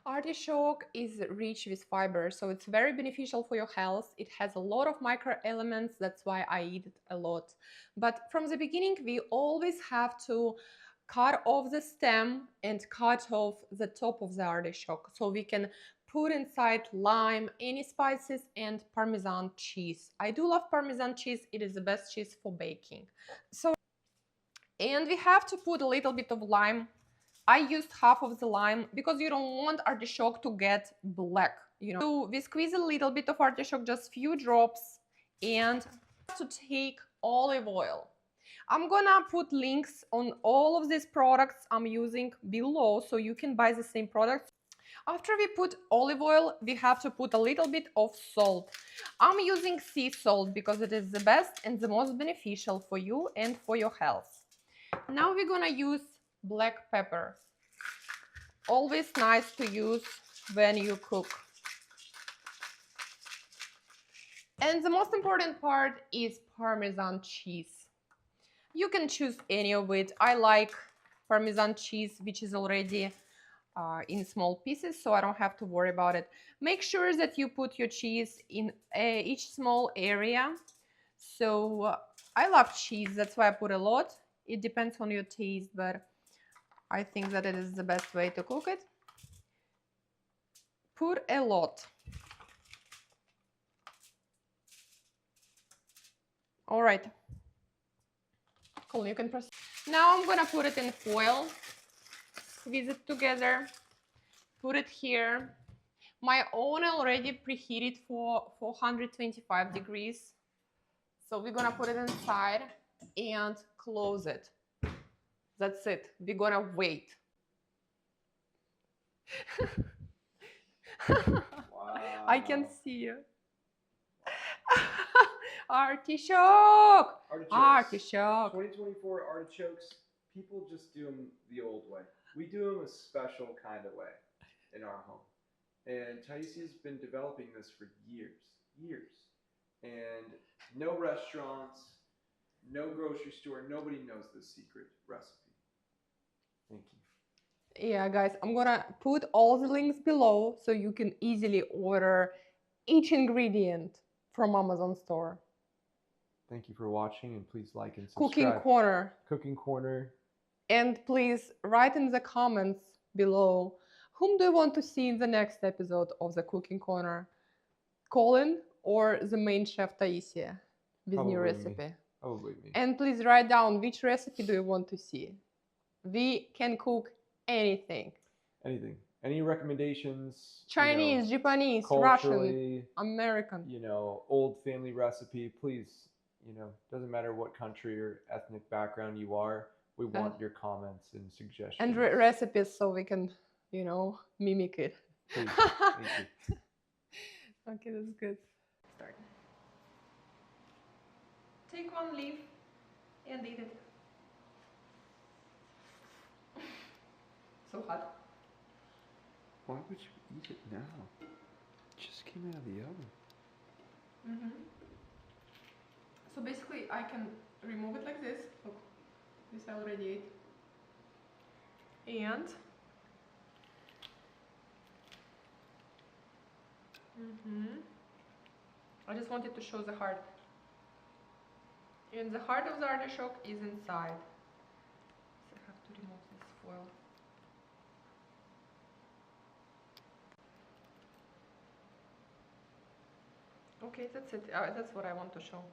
Artichoke is rich with fiber, so it's very beneficial for your health. It has a lot of microelements, that's why I eat it a lot. But from the beginning, we always have to cut off the stem and cut off the top of the artichoke so we can put inside lime, any spices, and Parmesan cheese. I do love Parmesan cheese, it is the best cheese for baking. And we have to put a little bit of lime. I used half of the lime because you don't want artichoke to get black, you know. So we squeeze a little bit of artichoke, just few drops, and to take olive oil. I'm gonna put links on all of these products I'm using below so you can buy the same products. After we put olive oil, we have to put a little bit of salt. I'm using sea salt because it is the best and the most beneficial for you and for your health. Now we're gonna use black pepper. Always nice to use when you cook. And the most important part is Parmesan cheese. You can choose any of it. I like Parmesan cheese, which is already in small pieces, so I don't have to worry about it. Make sure that you put your cheese in each small area. So I love cheese, that's why I put a lot. It depends on your taste, but I think that it is the best way to cook it. Put a lot. All right. Cool, you can proceed. Now I'm gonna put it in foil, squeeze it together, put it here. My oven already preheated for 425 degrees. So we're gonna put it inside and close it. That's it. We're gonna wait. Wow. I can see you. Artichoke! Artichoke! 2024 artichokes, people just do them the old way. We do them a special kind of way in our home. And Taisia's been developing this for years. And no restaurants, no grocery store, nobody knows the secret recipe. Thank you. Yeah, guys, I'm gonna put all the links below so you can easily order each ingredient from Amazon store. Thank you for watching, and please like and subscribe. Cooking Corner. Cooking Corner. And please write in the comments below, whom do you want to see in the next episode of the Cooking Corner? Colin or the main chef Taisia with new recipe? Probably me. And please write down which recipe do you want to see. We can cook anything. Anything. Any recommendations? Chinese, Japanese, Russian, American. Old family recipe. Please, doesn't matter what country or ethnic background you are. We want your comments and suggestions. And recipes so we can, mimic it. Please. Thank you. Okay, that's good. Start. Take one leaf and eat it. So hot. Why would you eat it now? It just came out of the oven. So basically I can remove it like this. Look, this I already ate. And I just wanted to show the heart. And the heart of the artichoke is inside. So I have to remove this foil. Okay, that's it. That's what I want to show.